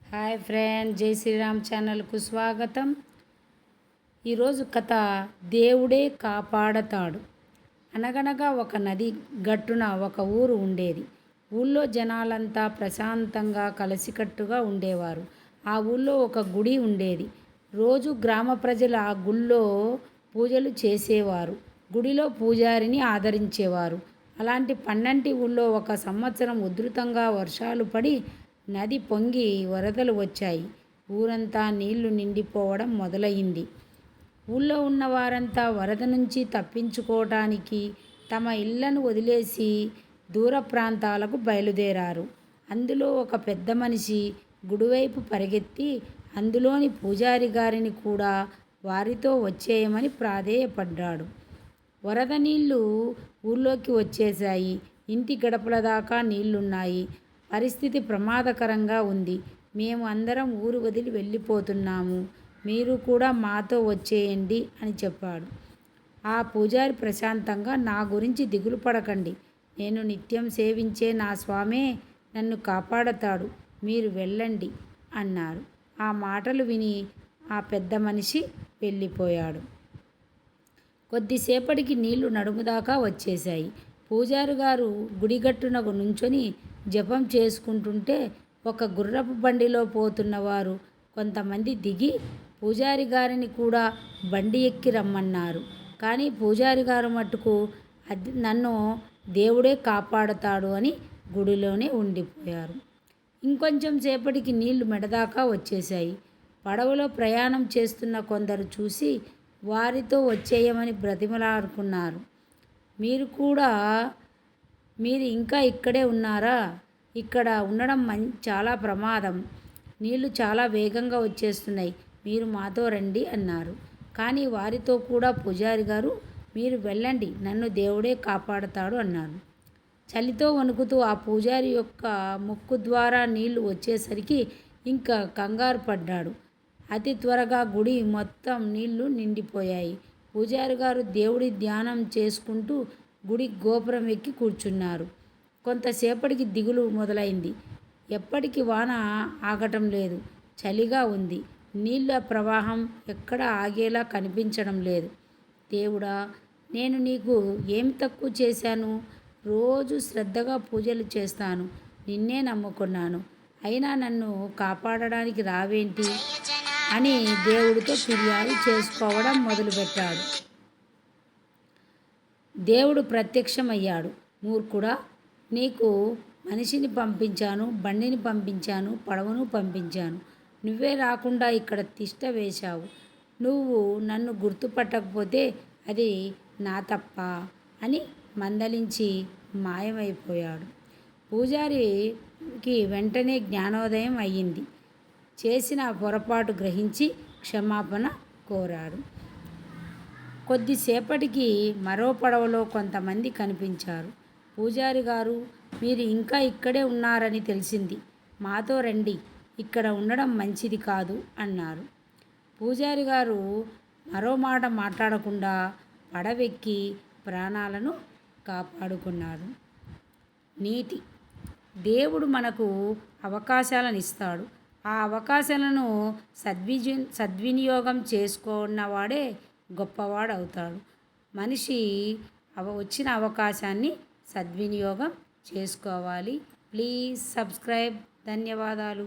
Hi friend, జై శ్రీరామ్ ఛానల్కు స్వాగతం. ఈరోజు కథ దేవుడే కాపాడతాడు. అనగనగా ఒక నది గట్టున ఒక ఊరు ఉండేది. ఊళ్ళో జనాలంతా ప్రశాంతంగా కలిసికట్టుగా ఉండేవారు. ఆ ఊళ్ళో ఒక గుడి ఉండేది. రోజు గ్రామ ప్రజలు ఆ గుళ్ళో పూజలు చేసేవారు. గుడిలో పూజారిని ఆదరించేవారు. అలాంటి పన్నంటి ఊళ్ళో ఒక సంవత్సరం ఉధృతంగా వర్షాలు పడి నది పొంగి వరదలు వచ్చాయి. ఊరంతా నీళ్లు నిండిపోవడం మొదలయింది. ఊళ్ళో ఉన్న వారంతా వరద నుంచి తప్పించుకోవటానికి తమ ఇళ్లను వదిలేసి దూర ప్రాంతాలకు బయలుదేరారు. అందులో ఒక పెద్ద మనిషి గుడివైపు పరిగెత్తి అందులోని పూజారి గారిని కూడా వారితో వచ్చేయమని ప్రాధేయపడ్డాడు. వరద నీళ్లు ఊళ్ళోకి వచ్చేశాయి. ఇంటి గడపల దాకా నీళ్లున్నాయి. పరిస్థితి ప్రమాదకరంగా ఉంది. మేము అందరం ఊరు వదిలి వెళ్ళిపోతున్నాము. మీరు కూడా మాతో వచ్చేయండి అని చెప్పాడు. ఆ పూజారి ప్రశాంతంగా, నా గురించి దిగులు పడకండి. నేను నిత్యం సేవించే నా స్వామే నన్ను కాపాడతాడు. మీరు వెళ్ళండి అన్నారు. ఆ మాటలు విని ఆ పెద్ద మనిషి వెళ్ళిపోయాడు. కొద్దిసేపటికి నీళ్లు నడుము దాకా వచ్చేశాయి. పూజారి గారు గుడిగట్టున నుంచొని జపం చేసుకుంటుంటే ఒక గుర్రపు బండిలో పోతున్నవారు కొంతమంది దిగి పూజారి గారిని కూడా బండి ఎక్కి రమ్మన్నారు. కానీ పూజారి గారు మట్టుకు నన్ను దేవుడే కాపాడతాడు అని గుడిలోనే ఉండిపోయారు. ఇంకొంచెం సేపటికి నీళ్లు మెడదాకా వచ్చేశాయి. పడవలో ప్రయాణం చేస్తున్న కొందరు చూసి వారితో వచ్చేయమని బ్రతిమలాడుకున్నారు. మీరు ఇంకా ఇక్కడే ఉన్నారా? ఇక్కడ ఉండడం చాలా ప్రమాదం. నీళ్లు చాలా వేగంగా వచ్చేస్తున్నాయి. మీరు మాతో రండి అన్నారు. కానీ వారితో కూడా పూజారి గారు, మీరు వెళ్ళండి, నన్ను దేవుడే కాపాడతాడు అన్నారు. చలితో వణుకుతూ ఆ పూజారి యొక్క ముక్కు ద్వారా నీళ్లు వచ్చేసరికి ఇంకా కంగారు పడ్డాడు. అతి త్వరగా గుడి మొత్తం నీళ్లు నిండిపోయాయి. పూజారి గారు దేవుడి ధ్యానం చేసుకుంటూ గుడి గోపురం ఎక్కి కూర్చున్నారు. కొంతసేపటికి దిగులు మొదలైంది. ఎప్పటికి వాన ఆగటం లేదు. చలిగా ఉంది. నీళ్ళ ప్రవాహం ఎక్కడ ఆగేలా కనిపించడం లేదు. దేవుడా, నేను నీకు ఏం తక్కువ చేశాను? రోజు శ్రద్ధగా పూజలు చేస్తాను. నిన్నే నమ్ముకున్నాను. అయినా నన్ను కాపాడడానికి రావేంటి అని దేవుడితో ఫిర్యాదు చేసుకోవడం మొదలుపెట్టాడు. దేవుడు ప్రత్యక్షమయ్యాడు. మూర్ఖుడా, నీకు మనిషిని పంపించాను, బండిని పంపించాను, పడవను పంపించాను. నువ్వే రాకుండా ఇక్కడ తిష్ట వేశావు. నువ్వు నన్ను గుర్తుపట్టకపోతే అది నా తప్ప అని మందలించి మాయమైపోయాడు. పూజారికి వెంటనే జ్ఞానోదయం అయ్యింది. చేసిన పొరపాటు గ్రహించి క్షమాపణ కోరాడు. కొద్దిసేపటికి మరో పడవలో కొంతమంది కనిపించారు. పూజారి గారు, మీరు ఇంకా ఇక్కడే ఉన్నారని తెలిసింది. మాతో రండి, ఇక్కడ ఉండడం మంచిది కాదు అన్నారు. పూజారి గారు మరో మాట మాట్లాడకుండా పడవెక్కి ప్రాణాలను కాపాడుకున్నారు. నీతి: దేవుడు మనకు అవకాశాలను ఇస్తాడు. ఆ అవకాశాలను సద్వినియోగం చేసుకున్నవాడే గొప్పవాడవుతాడు. మనిషి వచ్చిన అవకాశాన్ని సద్వినియోగం చేసుకోవాలి. Please subscribe. ధన్యవాదాలు.